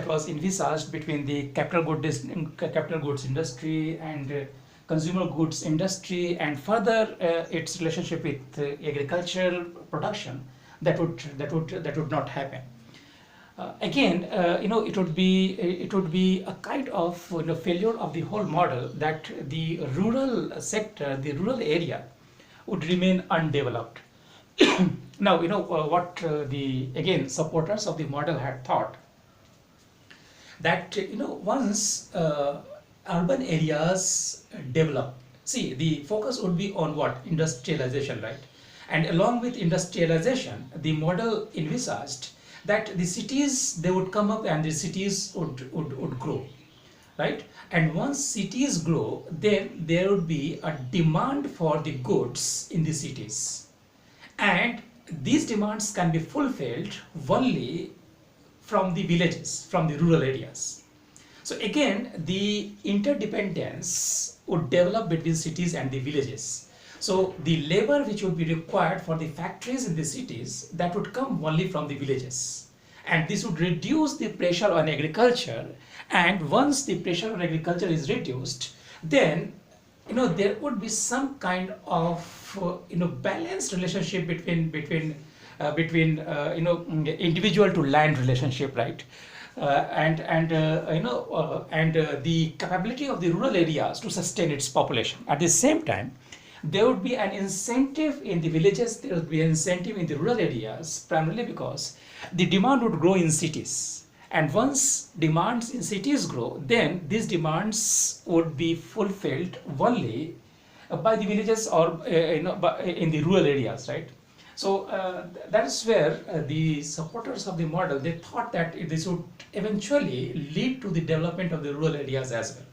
that was envisaged between the capital goods industry and consumer goods industry, and further its relationship with agricultural production, that would not happen. Again, it would be a kind of failure of the whole model, that the rural sector, the rural area, would remain undeveloped. Now, what the again supporters of the model had thought, that once urban areas develop, see, the focus would be on what? Industrialization, right? And along with industrialization, the model envisaged that the cities, they would come up and the cities would grow, right? And once cities grow, then there would be a demand for the goods in the cities, and these demands can be fulfilled only from the villages, from the rural areas. So again, the interdependence would develop between cities and the villages. So the labor which would be required for the factories in the cities, that would come only from the villages. And this would reduce the pressure on agriculture. And once the pressure on agriculture is reduced, then there would be some kind of balanced relationship between individual to land relationship, right? The capability of the rural areas to sustain its population. At the same time, there would be an incentive in the villages, there would be an incentive in the rural areas, primarily because the demand would grow in cities. And once demands in cities grow, then these demands would be fulfilled only by the villages, or in the rural areas, right? So that is where the supporters of the model, they thought that this would eventually lead to the development of the rural areas as well.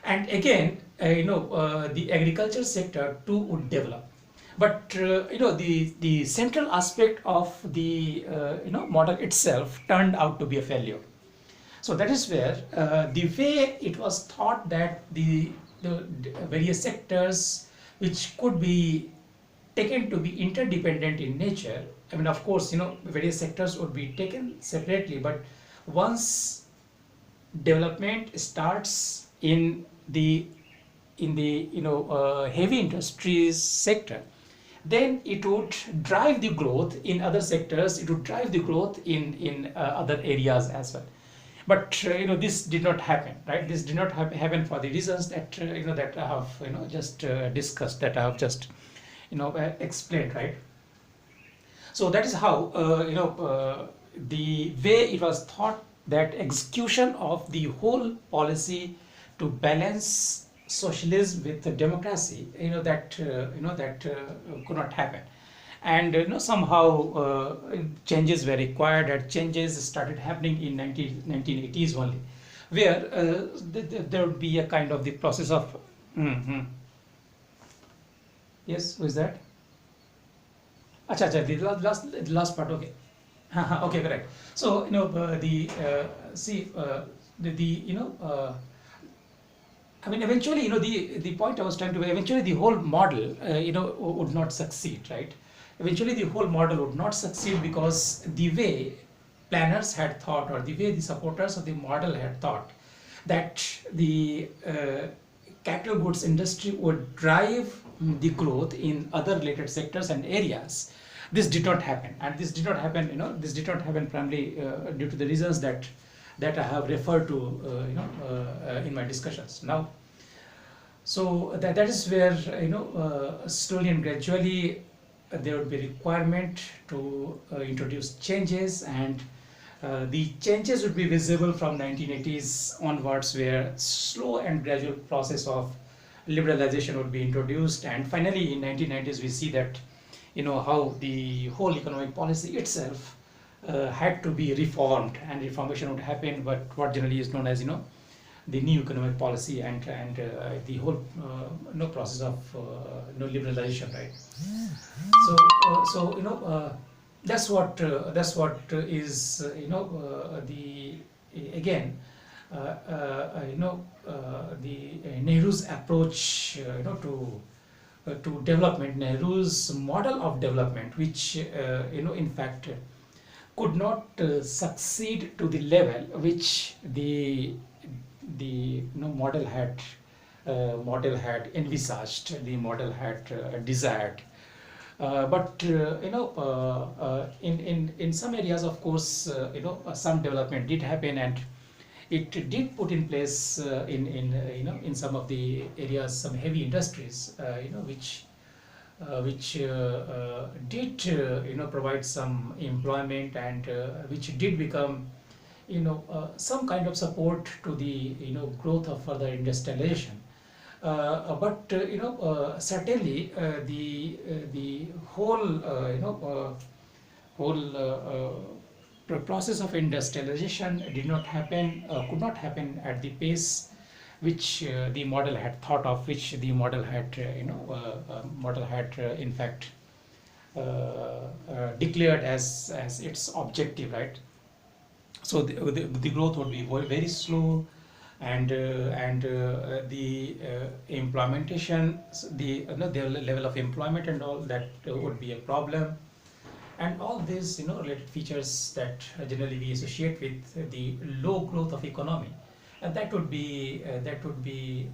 And again, the agriculture sector too would develop. But the central aspect of the model itself turned out to be a failure. So that is where the way it was thought that the various sectors which could be taken to be interdependent in nature. I mean, of course, various sectors would be taken separately, but once development starts in the heavy industries sector, then it would drive the growth in other sectors. It would drive the growth in other areas as well. But this did not happen, right? This did not happen for the reasons that that I have just discussed, that I have just explained, right? So that is how the way it was thought that execution of the whole policy to balance socialism with democracy, that could not happen. And somehow changes were required, and changes started happening in 1980s only, where there would be a kind of the process of yes, who is that? Acha, acha, the last part, okay. Okay, correct. So I mean, eventually, the point I was trying to make, eventually the whole model, would not succeed, right? Eventually, the whole model would not succeed, because the way planners had thought, or the way the supporters of the model had thought, that the capital goods industry would drive the growth in other related sectors and areas. This did not happen, and this did not happen. This did not happen primarily due to the reasons that I have referred to, in my discussions now. So that is where slowly and gradually there would be requirement to introduce changes, and the changes would be visible from 1980s onwards, where slow and gradual process of liberalization would be introduced, and finally in 1990s we see that how the whole economic policy itself had to be reformed, and reformation would happen, but what generally is known as the new economic policy, and the whole process of liberalization, right? So that's what is the again the Nehru's approach to development, Nehru's model of development, which in fact could not succeed to the level which the model had envisaged, the model had desired. But in some areas, of course, some development did happen, and it did put in place in some of the areas some heavy industries, which did provide some employment, and which did become some kind of support to the growth of further industrialization. But certainly the whole whole process of industrialization did not happen, could not happen at the pace which the model had thought of, which the model had in fact declared as its objective, right? So the growth would be very slow, and the implementation, the level of employment and all that would be a problem, and all these related features that generally we associate with the low growth of economy, and that would be the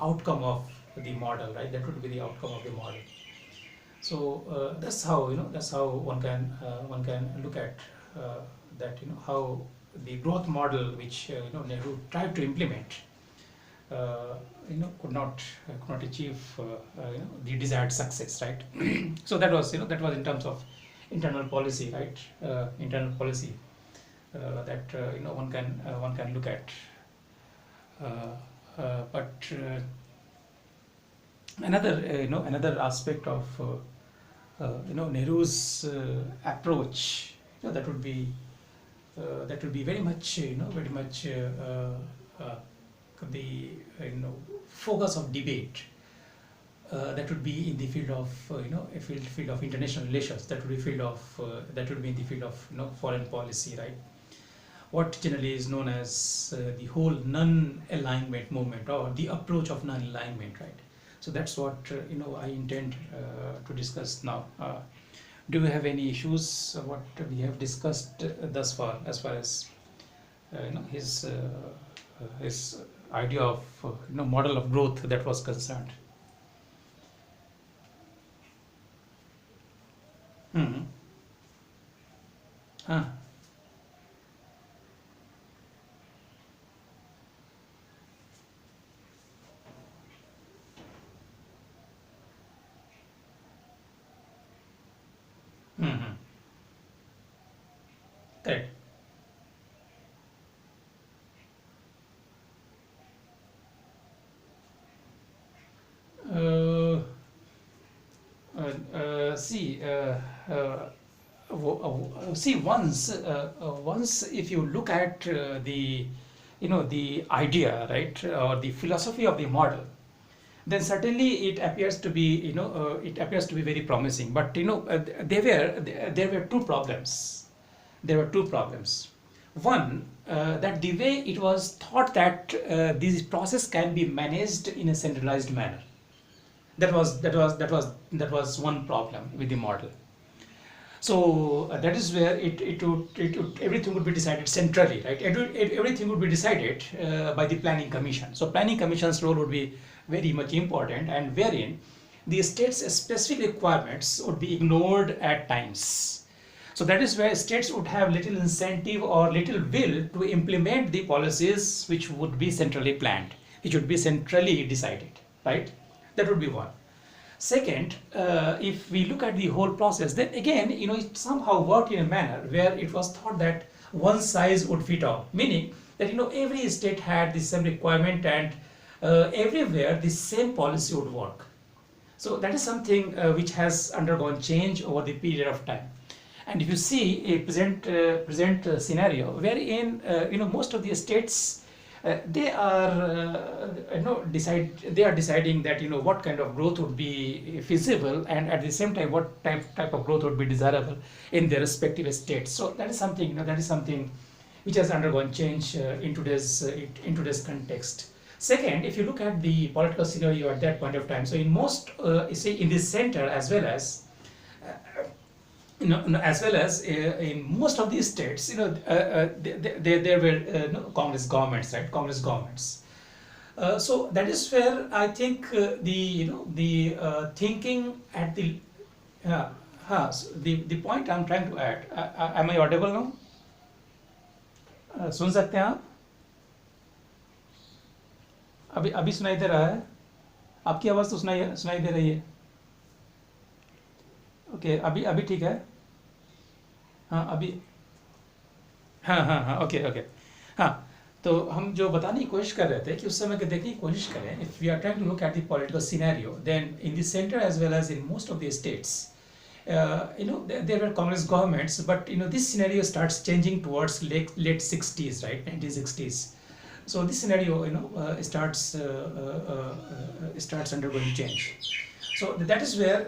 outcome of the model, right? That would be the outcome of the model. So that's how one can look at that, how the growth model which Nehru tried to implement could not achieve the desired success, right? So that was in terms of internal policy, right? Internal policy that one can look at. But another aspect of Nehru's approach, that would be very much the focus of debate. That would be in the field of field of international relations. That would be in the field of foreign policy, right? What generally is known as the whole non-alignment movement, or the approach of non-alignment, right? So that's what I intend to discuss now. Do you have any issues what we have discussed thus far, as his idea of model of growth that was concerned? Hmm. Ah. Hmm. Correct. Uh, See, see, once if you look at the idea, right, or the philosophy of the model, then certainly it appears to be very promising. But there were two problems. There were two problems. One, that the way it was thought that this process can be managed in a centralized manner. That was one problem with the model. So that is where everything would be decided centrally, right? Everything would be decided by the planning commission. So planning commission's role would be very much important, and wherein the state's specific requirements would be ignored at times. So that is where states would have little incentive or little will to implement the policies which would be centrally planned, which would be centrally decided, right? That would be one. Second, if we look at the whole process, then again, it somehow worked in a manner where it was thought that one size would fit all, meaning that every state had the same requirement, and everywhere the same policy would work. So that is something which has undergone change over the period of time. And if you see a present scenario wherein most of the states they are deciding that what kind of growth would be feasible, and at the same time what type of growth would be desirable in their respective states. So that is something which has undergone change in today's context. Second, if you look at the political scenario at that point of time, so in most, you see, in this center as well as as well as in most of these states, there were Congress governments, right? Congress governments. So that is where I think the thinking at the so the point I'm trying to add. Am I audible now? सुन सकते हैं आप? अभी अभी सुनाई दे रहा है? आपकी आवाज़ तो सुनाई सुनाई दे रही है. ओके, अभी अभी ठीक है. हाँ अभी. हाँ हाँ हाँ, ओके ओके. हाँ, तो हम जो बताने की कोशिश कर रहे थे कि उस समय के देखने की कोशिश करें, if we are trying to look at the political scenario, then in the centre as well as in most of the states, there were Congress governments, but this scenario starts changing towards late 60s, right, 1960s. So this scenario starts undergoing change. So that is where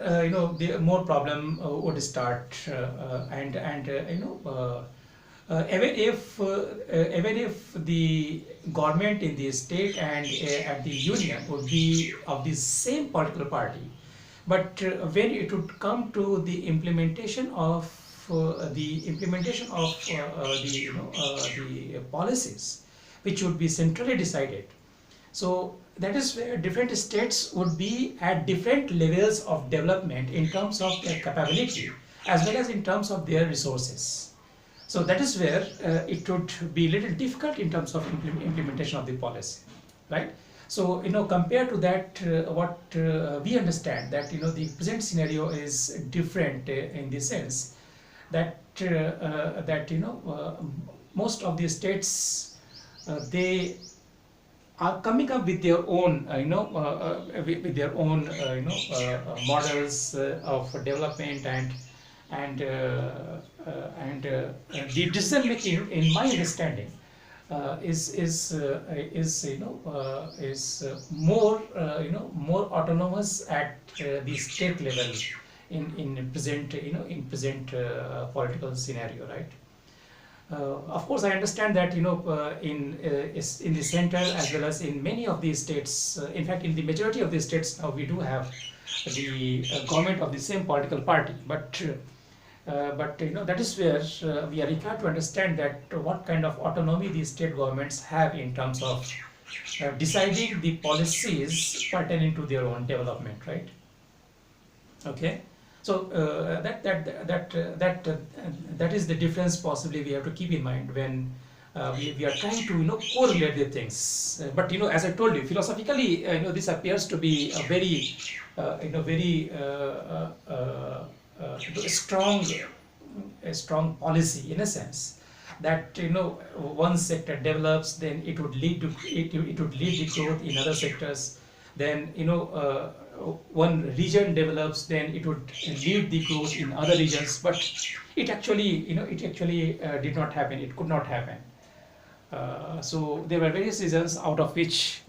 the more problem would start, even if the government in the state and at the union would be of the same political party, but when it would come to the implementation of the policies which would be centrally decided, so that is where different states would be at different levels of development in terms of their capability as well as in terms of their resources. So that is where it would be a little difficult in terms of implementation of the policy, right? So compared to that, what we understand that the present scenario is different in the sense that most of the states they are coming up with their own with their own models of development and the decision making, in my understanding, is more autonomous at the state level in present political scenario, right? Of course, I understand that in the center as well as in many of these states, in fact, in the majority of the states now we do have the government of the same political party, but that is where we are required to understand that what kind of autonomy these state governments have in terms of deciding the policies pertaining to their own development, right? Okay, so that is the difference possibly we have to keep in mind when we are trying to correlate the things. But as I told you, philosophically, this appears to be a very strong policy in a sense that one sector develops, then it would lead to it would lead the growth in other sectors. Then one region develops, then it would lead the growth in other regions. But it actually did not happen. It could not happen. So there were various reasons out of which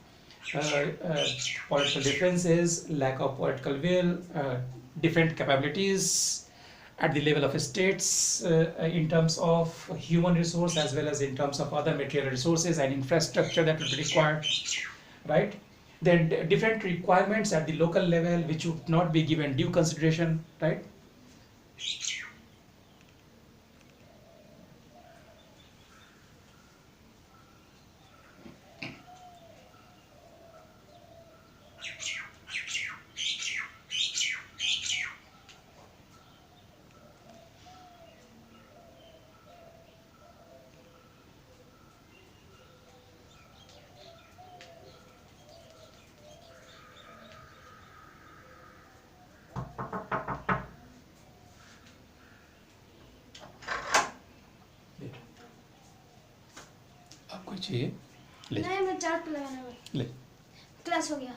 political differences, lack of political will, different capabilities at the level of states in terms of human resource as well as in terms of other material resources and infrastructure that would be required, right? Then different requirements at the local level which would not be given due consideration, right? आपको चाहिए ले नहीं, मैं charge पे लगाने वाला. ले class हो गया.